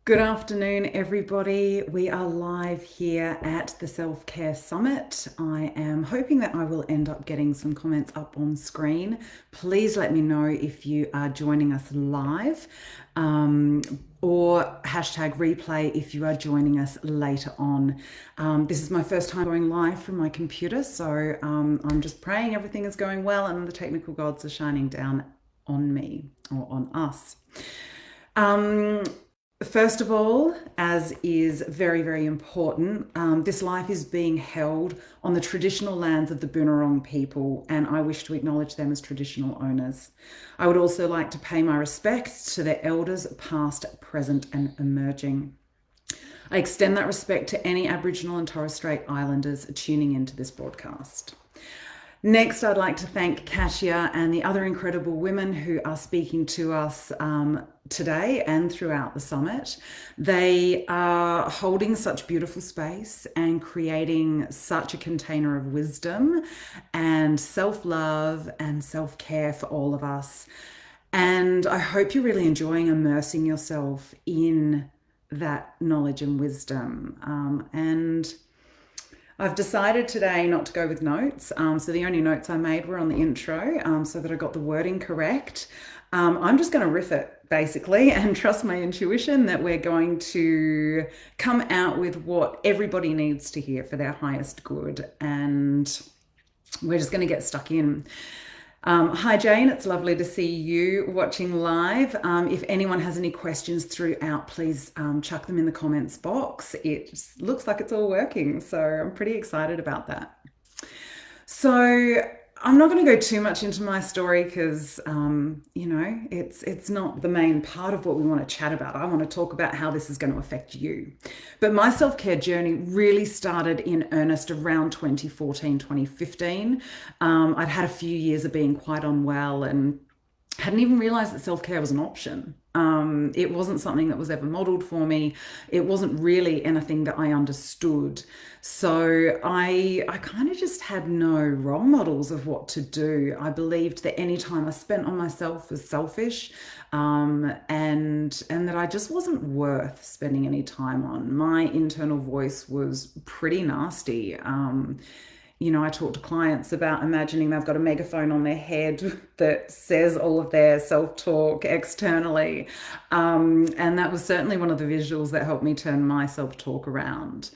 Good afternoon, everybody. We are live here at the Self-Care Summit. I am hoping that I will end up getting some comments up on screen. Please let me know if you are joining us live or hashtag replay if you are joining us later on. This is my first time going live from my computer, so I'm just praying everything is going well and the technical gods are shining down on me or on us. First of all, as is very, very important, this life is being held on the traditional lands of the Boonwurrung people, and I wish to acknowledge them as traditional owners. I would also like to pay my respects to their elders, past, present, and emerging. I extend that respect to any Aboriginal and Torres Strait Islanders tuning into this broadcast. Next, I'd like to thank Kasia and the other incredible women who are speaking to us today and throughout the summit. They are holding such beautiful space and creating such a container of wisdom and self-love and self-care for all of us. And I hope you're really enjoying immersing yourself in that knowledge and wisdom. And I've decided today not to go with notes. So the only notes I made were on the intro, so that I got the wording correct. I'm just going to riff it basically and trust my intuition that we're going to come out with what everybody needs to hear for their highest good. And we're just going to get stuck in. Hi Jane, it's lovely to see you watching live. If anyone has any questions throughout, please chuck them in the comments box. It looks like it's all working, so I'm pretty excited about that. So I'm not going to go too much into my story because, it's not the main part of what we want to chat about. I want to talk about how this is going to affect you. But my self-care journey really started in earnest around 2014, 2015. I'd had a few years of being quite unwell and hadn't even realized that self-care was an option. It wasn't something that was ever modeled for me. It wasn't really anything that I understood. So I kind of just had no role models of what to do. I believed that any time I spent on myself was selfish, and that I just wasn't worth spending any time on. My internal voice was pretty nasty. I talk to clients about imagining they've got a megaphone on their head that says all of their self-talk externally. And that was certainly one of the visuals that helped me turn my self-talk around.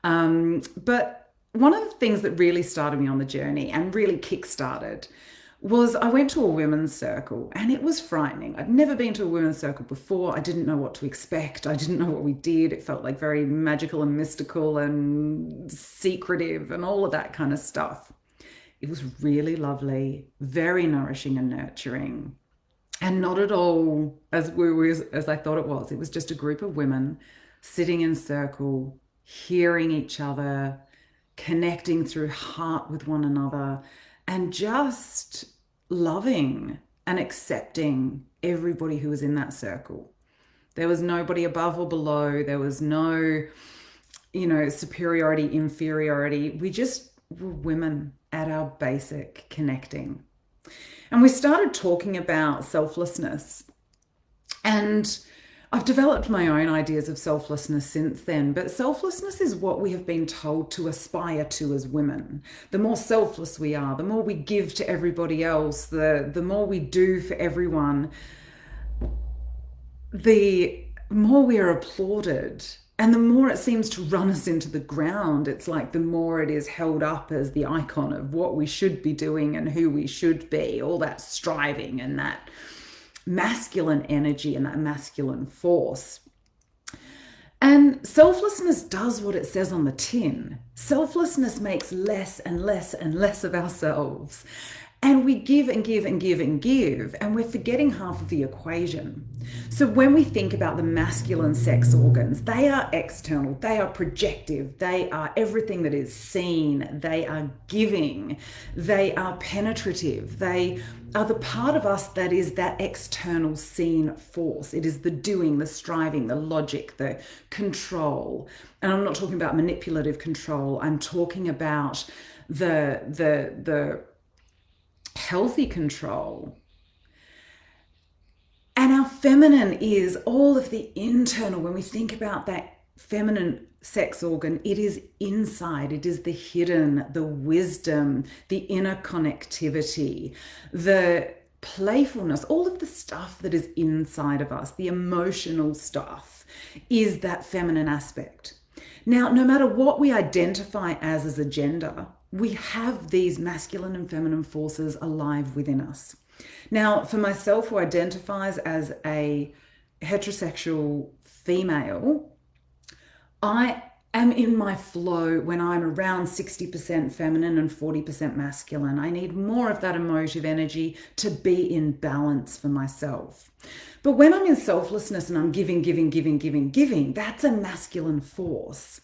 But one of the things that really started me on the journey and really kick-started was I went to a women's circle and it was frightening. I'd never been to a women's circle before. I didn't know what to expect. I didn't know what we did. It felt like very magical and mystical and secretive and all of that kind of stuff. It was really lovely, very nourishing and nurturing, and not at all as I thought it was. It was just a group of women sitting in circle, hearing each other, connecting through heart with one another, and just loving and accepting everybody who was in that circle. There was nobody above or below. There was no, superiority, inferiority. We just were women at our basic connecting. And we started talking about selflessness. And I've developed my own ideas of selflessness since then, but selflessness is what we have been told to aspire to as women. The more selfless we are, the more we give to everybody else, the more we do for everyone, the more we are applauded. And the more it seems to run us into the ground. It's like the more it is held up as the icon of what we should be doing and who we should be, all that striving and that masculine energy and that masculine force. And selflessness does what it says on the tin. Selflessness makes less and less and less of ourselves. And we give and give and give and give, and we're forgetting half of the equation. So when we think about the masculine sex organs, they are external, they are projective, they are everything that is seen, they are giving, they are penetrative, they are the part of us that is that external seen force. It is the doing, the striving, the logic, the control. And I'm not talking about manipulative control, I'm talking about the healthy control. And our feminine is all of the internal. When we think about that feminine sex organ, it is inside, it is the hidden, the wisdom, the inner connectivity, the playfulness, all of the stuff that is inside of us, the emotional stuff, is that feminine aspect. Now, no matter what we identify as a gender, we have these masculine and feminine forces alive within us. Now, for myself, who identifies as a heterosexual female, I am in my flow when I'm around 60% feminine and 40% masculine. I need more of that emotive energy to be in balance for myself. But when I'm in selflessness and I'm giving, that's a masculine force.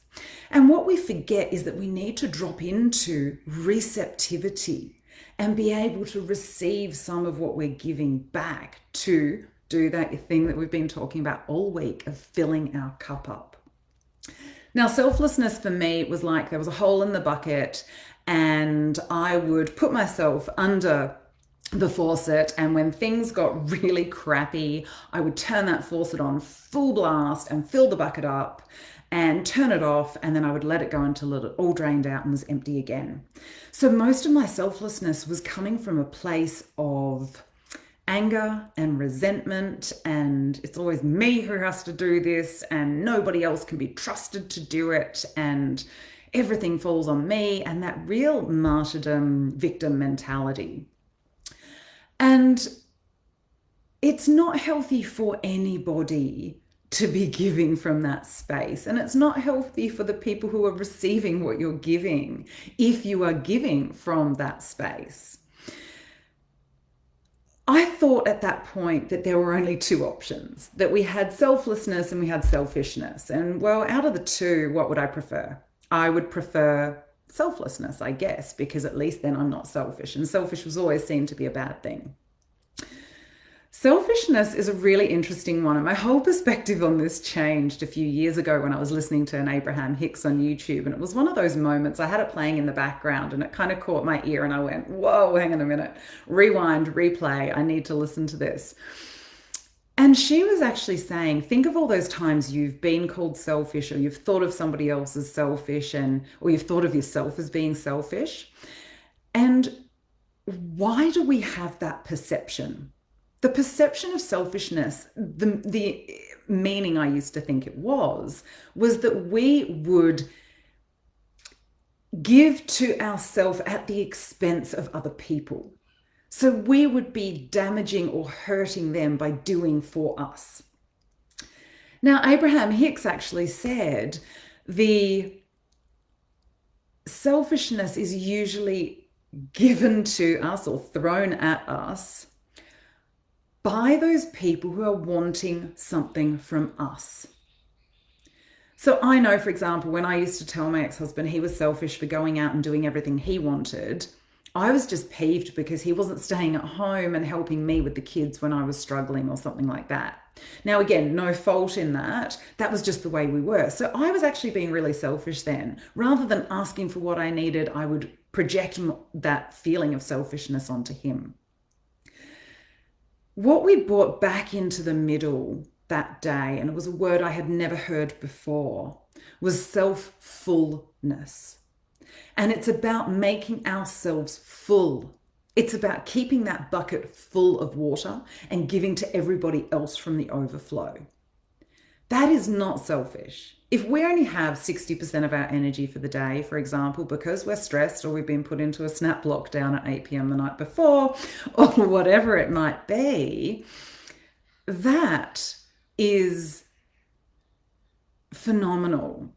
And what we forget is that we need to drop into receptivity and be able to receive some of what we're giving back, to do that thing that we've been talking about all week of filling our cup up. Now, selflessness for me was like there was a hole in the bucket and I would put myself under the faucet, and when things got really crappy, I would turn that faucet on full blast and fill the bucket up and turn it off, and then I would let it go until it all drained out and was empty again. So most of my selflessness was coming from a place of anger and resentment, and it's always me who has to do this and nobody else can be trusted to do it, and everything falls on me, and that real martyrdom victim mentality. And it's not healthy for anybody to be giving from that space, and it's not healthy for the people who are receiving what you're giving if you are giving from that space. I thought at that point that there were only two options, that we had selflessness and we had selfishness. And well, out of the two, what would I prefer? I would prefer selflessness, I guess, because at least then I'm not selfish. And selfish was always seen to be a bad thing. Selfishness is a really interesting one. And my whole perspective on this changed a few years ago when I was listening to an Abraham Hicks on YouTube. And it was one of those moments, I had it playing in the background and it kind of caught my ear and I went, whoa, hang on a minute, rewind, replay, I need to listen to this. And she was actually saying, think of all those times you've been called selfish, or you've thought of somebody else as selfish, or you've thought of yourself as being selfish. And why do we have that perception? The perception of selfishness, the meaning I used to think it was that we would give to ourselves at the expense of other people. So we would be damaging or hurting them by doing for us. Now, Abraham Hicks actually said the selfishness is usually given to us or thrown at us by those people who are wanting something from us. So I know, for example, when I used to tell my ex-husband he was selfish for going out and doing everything he wanted, I was just peeved because he wasn't staying at home and helping me with the kids when I was struggling or something like that. Now, again, no fault in that. That was just the way we were. So I was actually being really selfish then. Rather than asking for what I needed, I would project that feeling of selfishness onto him. What we brought back into the middle that day, and it was a word I had never heard before, was self-fullness. And it's about making ourselves full. It's about keeping that bucket full of water and giving to everybody else from the overflow. That is not selfish. If we only have 60% of our energy for the day, for example, because we're stressed or we've been put into a snap lockdown at 8 p.m. the night before, or whatever it might be, that is phenomenal.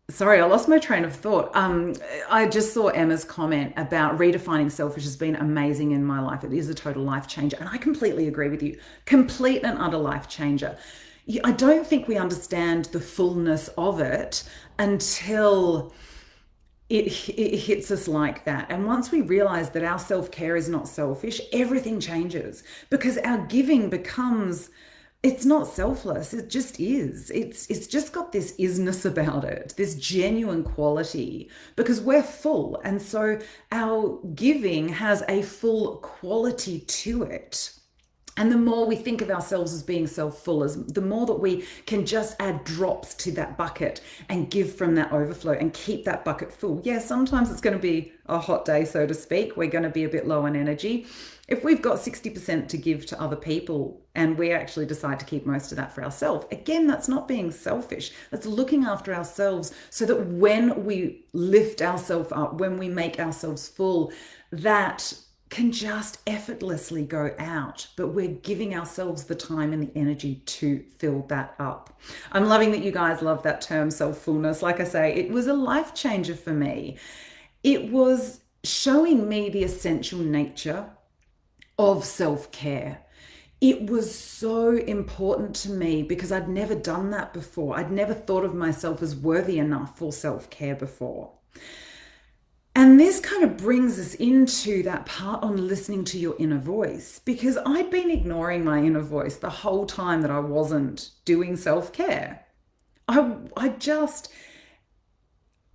Sorry, I lost my train of thought. I just saw Emma's comment about redefining selfish has been amazing in my life. It is a total life changer. And I completely agree with you. Complete and utter life changer. I don't think we understand the fullness of it until it hits us like that. And once we realize that our self-care is not selfish, everything changes, because our giving becomes, it's not selfless, it just is. It's just got this isness about it, this genuine quality, because we're full. And so our giving has a full quality to it. And the more we think of ourselves as being self-full, as the more that we can just add drops to that bucket and give from that overflow and keep that bucket full. Yeah, sometimes it's going to be a hot day, so to speak. We're going to be a bit low on energy. If we've got 60% to give to other people and we actually decide to keep most of that for ourselves, again, that's not being selfish. That's looking after ourselves so that when we lift ourselves up, when we make ourselves full, that can just effortlessly go out, but we're giving ourselves the time and the energy to fill that up. I'm loving that you guys love that term, self-fullness. Like I say, it was a life changer for me. It was showing me the essential nature of self-care. It was so important to me because I'd never done that before. I'd never thought of myself as worthy enough for self-care before. And this kind of brings us into that part on listening to your inner voice, because I'd been ignoring my inner voice the whole time that I wasn't doing self-care.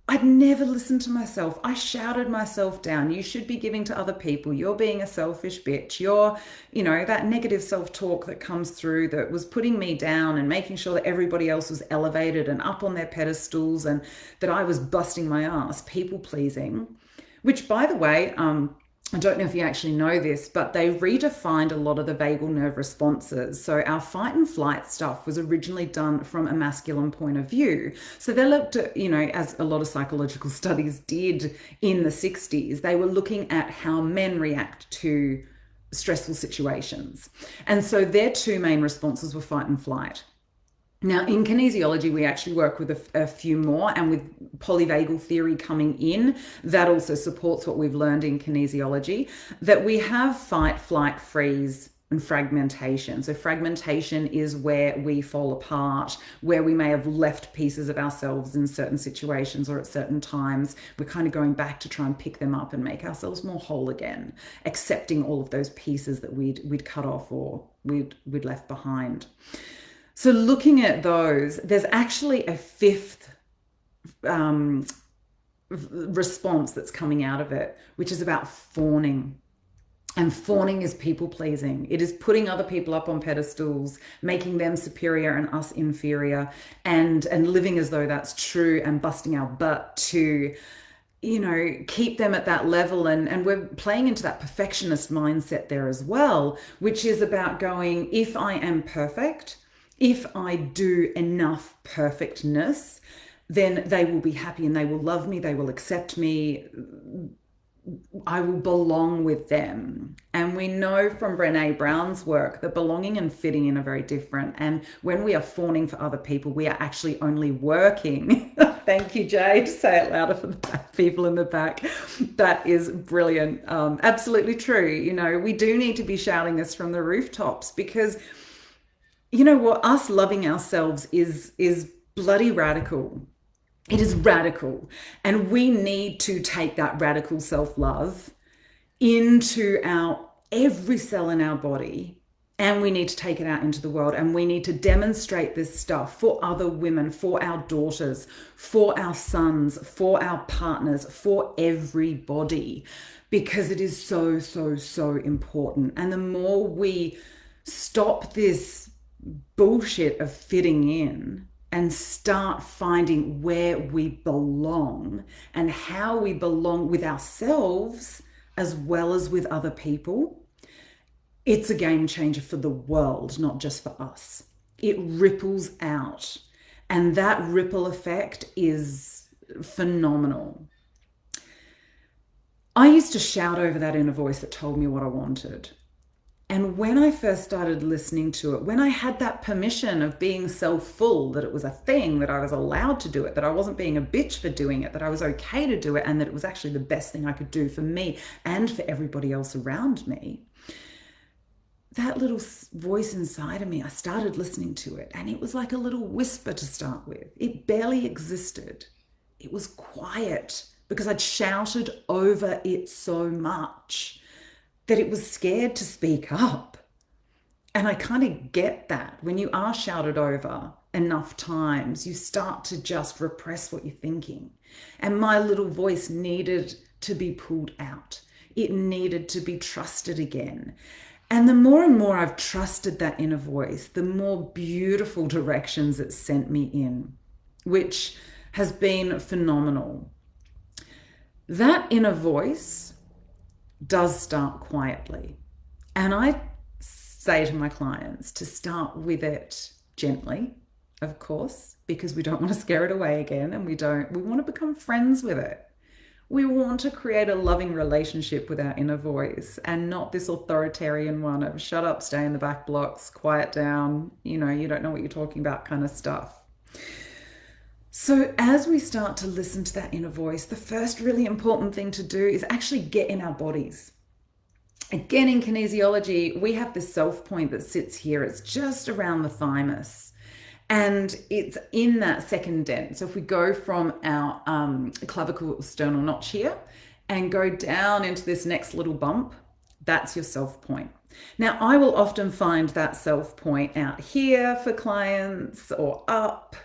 I'd never listened to myself. I shouted myself down. You should be giving to other people. You're being a selfish bitch. You're, that negative self-talk that comes through that was putting me down and making sure that everybody else was elevated and up on their pedestals and that I was busting my ass, people pleasing, which, by the way, I don't know if you actually know this, but they redefined a lot of the vagal nerve responses. So our fight and flight stuff was originally done from a masculine point of view. So they looked at, as a lot of psychological studies did in the 60s, they were looking at how men react to stressful situations. And so their two main responses were fight and flight. Now, in kinesiology, we actually work with a few more, and with polyvagal theory coming in, that also supports what we've learned in kinesiology, that we have fight, flight, freeze, and fragmentation. So fragmentation is where we fall apart, where we may have left pieces of ourselves in certain situations or at certain times. We're kind of going back to try and pick them up and make ourselves more whole again, accepting all of those pieces that we'd cut off or we'd left behind. So looking at those, there's actually a fifth response that's coming out of it, which is about fawning. And fawning is people pleasing. It is putting other people up on pedestals, making them superior and us inferior, and living as though that's true and busting our butt to keep them at that level. And we're playing into that perfectionist mindset there as well, which is about going, if I am perfect, if I do enough perfectness, then they will be happy and they will love me, they will accept me, I will belong with them. And we know from Brené Brown's work that belonging and fitting in are very different. And when we are fawning for other people, we are actually only working. Thank you, Jade. Say it louder for the people in the back. That is brilliant. Absolutely true. We do need to be shouting this from the rooftops, because what, us loving ourselves is bloody radical. It is radical. And we need to take that radical self-love into every cell in our body, and we need to take it out into the world, and we need to demonstrate this stuff for other women, for our daughters, for our sons, for our partners, for everybody, because it is so, so, so important. And the more we stop this bullshit of fitting in and start finding where we belong and how we belong with ourselves as well as with other people, it's a game changer for the world, not just for us. It ripples out, and that ripple effect is phenomenal. I used to shout over that inner voice that told me what I wanted. And when I first started listening to it, when I had that permission of being self-full, that it was a thing, that I was allowed to do it, that I wasn't being a bitch for doing it, that I was okay to do it, and that it was actually the best thing I could do for me and for everybody else around me, that little voice inside of me, I started listening to it, and it was like a little whisper to start with. It barely existed. It was quiet because I'd shouted over it so much that it was scared to speak up. And I kind of get that. When you are shouted over enough times, you start to just repress what you're thinking. And my little voice needed to be pulled out. It needed to be trusted again. And the more and more I've trusted that inner voice, the more beautiful directions it's sent me in, which has been phenomenal. That inner voice does start quietly. And I say to my clients to start with it gently, of course, because we don't want to scare it away again, and we want to become friends with it. We want to create a loving relationship with our inner voice, and not this authoritarian one of shut up, stay in the back blocks, quiet down, you don't know what you're talking about kind of stuff. So as we start to listen to that inner voice, the first really important thing to do is actually get in our bodies. Again, in kinesiology, we have this self point that sits here. It's just around the thymus. And it's in that second dent. So if we go from our clavicle sternal notch here and go down into this next little bump, that's your self point. Now, I will often find that self point out here for clients or up.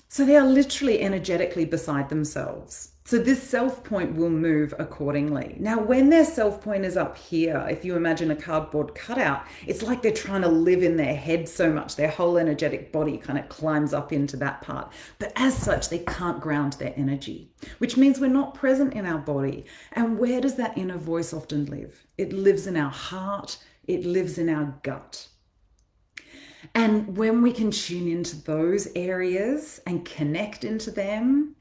So they are literally energetically beside themselves. So this self point will move accordingly. Now, when their self point is up here, if you imagine a cardboard cutout, it's like they're trying to live in their head so much, their whole energetic body kind of climbs up into that part. But as such, they can't ground their energy, which means we're not present in our body. And where does that inner voice often live? It lives in our heart, it lives in our gut. And when we can tune into those areas and connect into them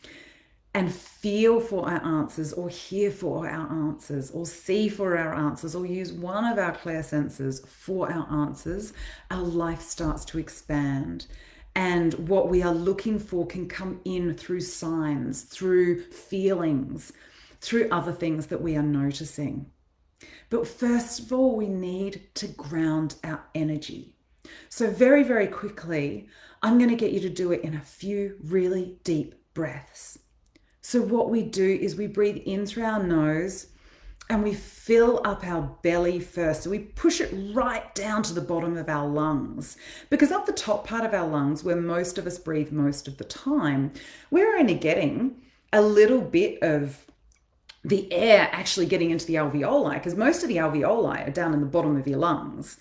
and feel for our answers, or hear for our answers, or see for our answers, or use one of our clear senses for our answers, our life starts to expand. And what we are looking for can come in through signs, through feelings, through other things that we are noticing. But first of all, we need to ground our energy. So very, very quickly, I'm going to get you to do it in a few really deep breaths. So what we do is we breathe in through our nose and we fill up our belly first. So we push it right down to the bottom of our lungs, because up the top part of our lungs, where most of us breathe most of the time, we're only getting a little bit of the air actually getting into the alveoli, because most of the alveoli are down in the bottom of your lungs.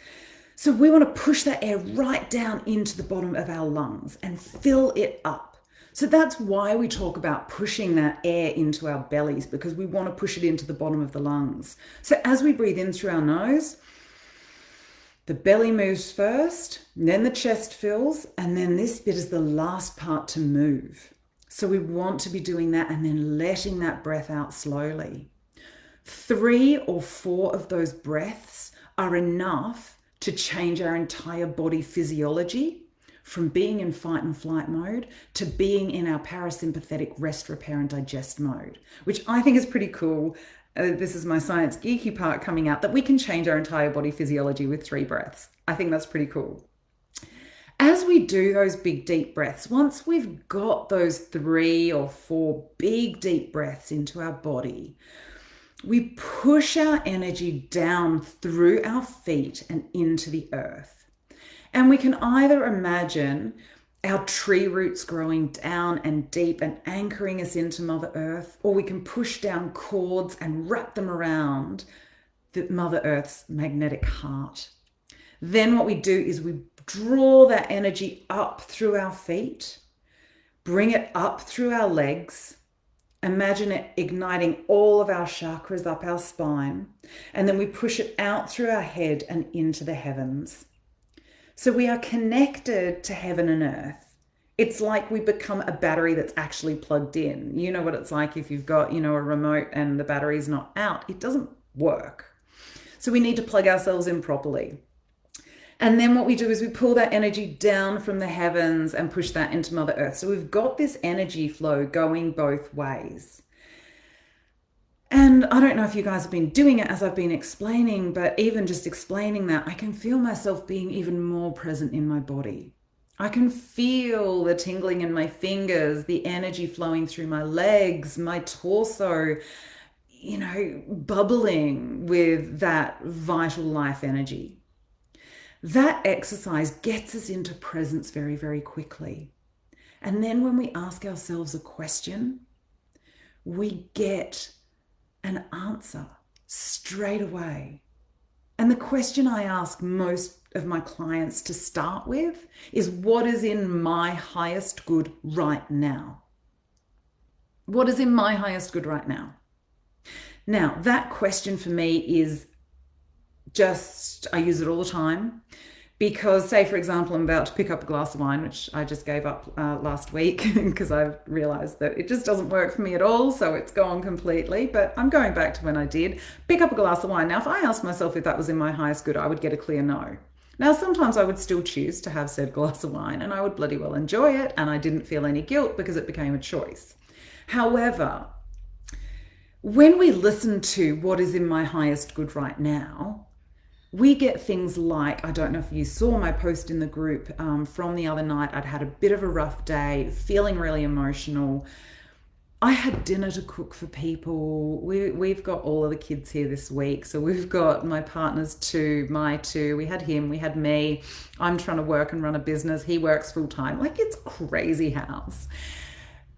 So we want to push that air right down into the bottom of our lungs and fill it up. So that's why we talk about pushing that air into our bellies, because we want to push it into the bottom of the lungs. So as we breathe in through our nose, the belly moves first, then the chest fills, and then this bit is the last part to move. So we want to be doing that and then letting that breath out slowly. 3 or 4 of those breaths are enough to change our entire body physiology, from being in fight and flight mode to being in our parasympathetic rest, repair, and digest mode, which I think is pretty cool. This is my science geeky part coming out, that we can change our entire body physiology with 3 breaths. I think that's pretty cool. As we do those big deep breaths, once we've got those 3 or 4 big deep breaths into our body, we push our energy down through our feet and into the earth. And we can either imagine our tree roots growing down and deep and anchoring us into Mother Earth, or we can push down cords and wrap them around the Mother Earth's magnetic heart. Then what we do is we draw that energy up through our feet, bring it up through our legs. Imagine it igniting all of our chakras up our spine, and then we push it out through our head and into the heavens. So we are connected to heaven and earth. It's like we become a battery that's actually plugged in. You know what it's like if you've got, a remote and the battery's not out. It doesn't work. So we need to plug ourselves in properly. And then what we do is we pull that energy down from the heavens and push that into Mother Earth. So we've got this energy flow going both ways. And I don't know if you guys have been doing it as I've been explaining, but even just explaining that, I can feel myself being even more present in my body. I can feel the tingling in my fingers, the energy flowing through my legs, my torso, bubbling with that vital life energy. That exercise gets us into presence very, very quickly. And then when we ask ourselves a question, we get an answer straight away. And the question I ask most of my clients to start with is, what is in my highest good right now? What is in my highest good right now? Now, that question for me is just, I use it all the time. Because, say, for example, I'm about to pick up a glass of wine, which I just gave up last week because I've realized that it just doesn't work for me at all. So it's gone completely. But I'm going back to when I did pick up a glass of wine. Now, if I asked myself if that was in my highest good, I would get a clear no. Now, sometimes I would still choose to have said glass of wine and I would bloody well enjoy it. And I didn't feel any guilt because it became a choice. However, when we listen to what is in my highest good right now, we get things like, I don't know if you saw my post in the group from the other night. I'd had a bit of a rough day, feeling really emotional. I had dinner to cook for people. We've got all of the kids here this week. So we've got my partner's two, my two. We had him, we had me. I'm trying to work and run a business. He works full time. Like, it's a crazy house.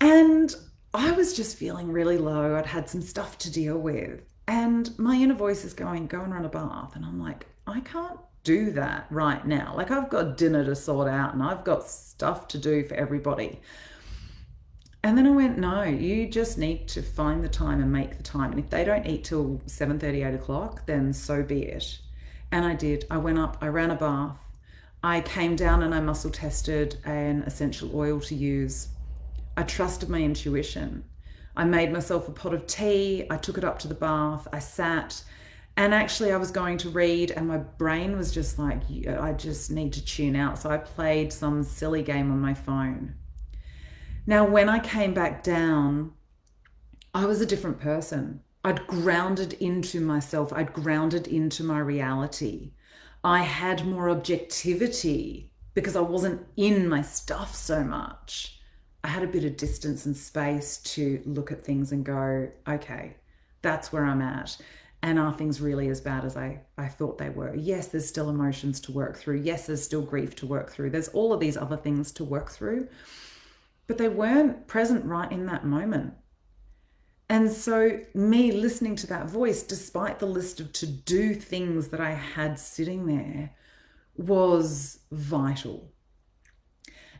And I was just feeling really low. I'd had some stuff to deal with. And my inner voice is going, go and run a bath. And I'm like, I can't do that right now. Like, I've got dinner to sort out and I've got stuff to do for everybody. And then I went, no, you just need to find the time and make the time. And if they don't eat till 7:30, 8 o'clock, then so be it. And I did. I went up, I ran a bath. I came down and I muscle tested an essential oil to use. I trusted my intuition. I made myself a pot of tea. I took it up to the bath. I sat, and actually I was going to read and my brain was just like, I just need to tune out. So I played some silly game on my phone. Now, when I came back down, I was a different person. I'd grounded into myself. I'd grounded into my reality. I had more objectivity because I wasn't in my stuff so much. I had a bit of distance and space to look at things and go, okay, that's where I'm at. And are things really as bad as I thought they were? Yes, there's still emotions to work through. Yes, there's still grief to work through. There's all of these other things to work through, but they weren't present right in that moment. And so me listening to that voice, despite the list of to-do things that I had sitting there, was vital.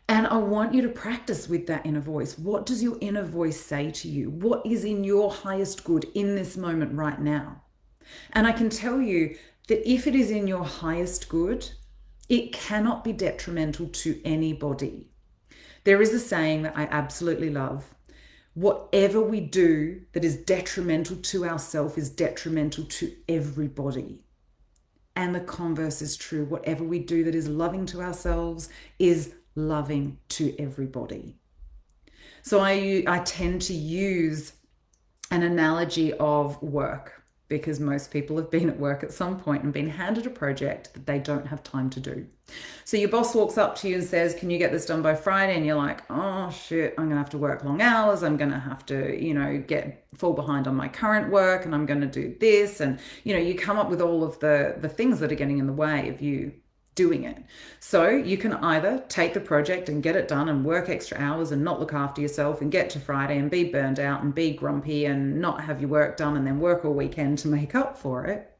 And I want you to practice with that inner voice. What does your inner voice say to you? What is in your highest good in this moment right now? And I can tell you that if it is in your highest good, it cannot be detrimental to anybody. There is a saying that I absolutely love. Whatever we do that is detrimental to ourselves is detrimental to everybody. And the converse is true. Whatever we do that is loving to ourselves is loving to everybody. So I tend to use an analogy of work, because most people have been at work at some point and been handed a project that they don't have time to do. So your boss walks up to you and says, can you get this done by Friday? And you're like, oh shit, I'm gonna have to work long hours. I'm gonna have to, fall behind on my current work, and I'm gonna do this. And, you come up with all of the things that are getting in the way of you doing it. So you can either take the project and get it done and work extra hours and not look after yourself and get to Friday and be burned out and be grumpy and not have your work done and then work all weekend to make up for it.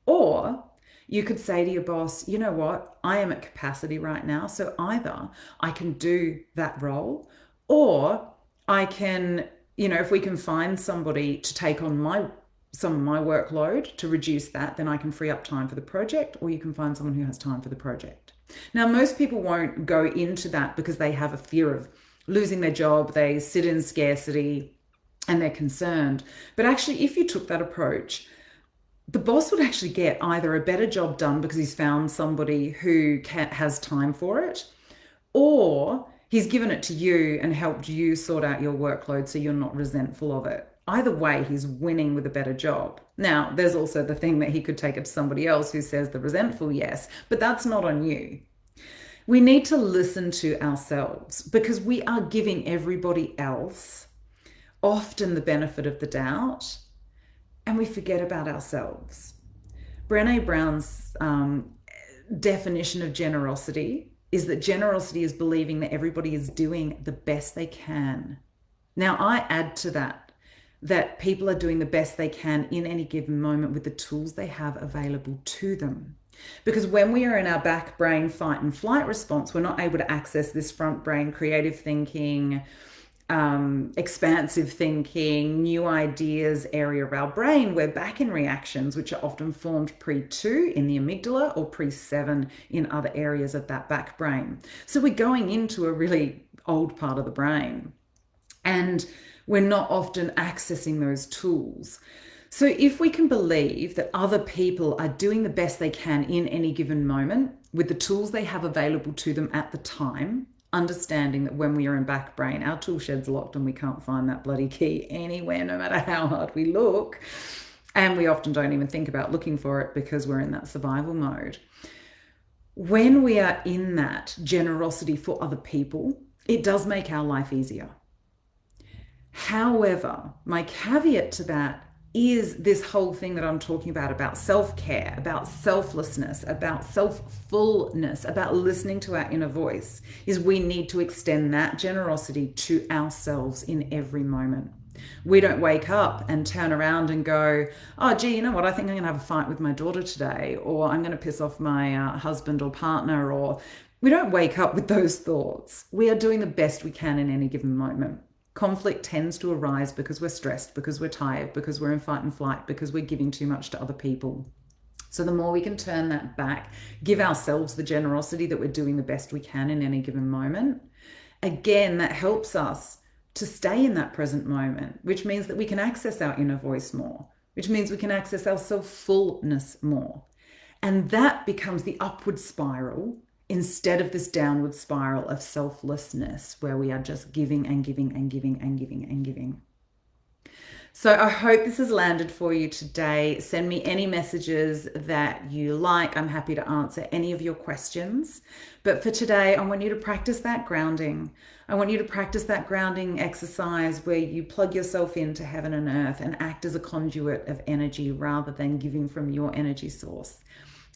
Or you could say to your boss, you know what, I am at capacity right now. So either I can do that role, or I can, if we can find somebody to take on some of my workload to reduce that, then I can free up time for the project, or you can find someone who has time for the project. Now, most people won't go into that because they have a fear of losing their job. They sit in scarcity and they're concerned. But actually, if you took that approach, the boss would actually get either a better job done because he's found somebody who has time for it, or he's given it to you and helped you sort out your workload so you're not resentful of it. Either way, he's winning with a better job. Now, there's also the thing that he could take it to somebody else who says the resentful yes, but that's not on you. We need to listen to ourselves, because we are giving everybody else often the benefit of the doubt, and we forget about ourselves. Brené Brown's definition of generosity is that generosity is believing that everybody is doing the best they can. Now, I add to that. that people are doing the best they can in any given moment with the tools they have available to them. Because when we are in our back brain fight and flight response, we're not able to access this front brain creative thinking, expansive thinking, new ideas area of our brain. We're back in reactions, which are often formed pre-2 in the amygdala or pre-7 in other areas of that back brain. So we're going into a really old part of the brain, and we're not often accessing those tools. So if we can believe that other people are doing the best they can in any given moment with the tools they have available to them at the time, understanding that when we are in back brain, our tool shed's locked and we can't find that bloody key anywhere, no matter how hard we look. And we often don't even think about looking for it because we're in that survival mode. When we are in that generosity for other people, it does make our life easier. However, my caveat to that is this whole thing that I'm talking about self-care, about selflessness, about self-fullness, about listening to our inner voice, is we need to extend that generosity to ourselves in every moment. We don't wake up and turn around and go, oh, gee, you know what? I think I'm going to have a fight with my daughter today, or I'm going to piss off my husband or partner, or we don't wake up with those thoughts. We are doing the best we can in any given moment. Conflict tends to arise because we're stressed, because we're tired, because we're in fight and flight, because we're giving too much to other people. So the more we can turn that back, give ourselves the generosity that we're doing the best we can in any given moment, again, that helps us to stay in that present moment, which means that we can access our inner voice more, which means we can access our self-fullness more. And that becomes the upward spiral instead of this downward spiral of selflessness, where we are just giving and giving and giving and giving and giving. So I hope this has landed for you today. Send me any messages that you like. I'm happy to answer any of your questions. But for today, I want you to practice that grounding. I want you to practice that grounding exercise where you plug yourself into heaven and earth and act as a conduit of energy rather than giving from your energy source.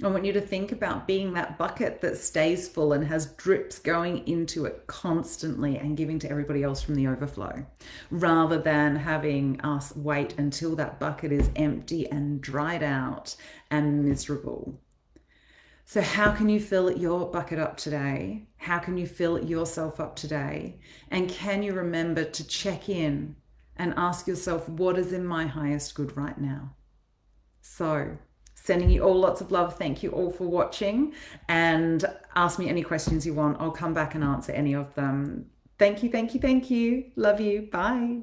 I want you to think about being that bucket that stays full and has drips going into it constantly and giving to everybody else from the overflow, rather than having us wait until that bucket is empty and dried out and miserable. So how can you fill your bucket up today? How can you fill yourself up today? And can you remember to check in and ask yourself, what is in my highest good right now? So sending you all lots of love. Thank you all for watching, and ask me any questions you want. I'll come back and answer any of them. Thank you, thank you, thank you. Love you. Bye.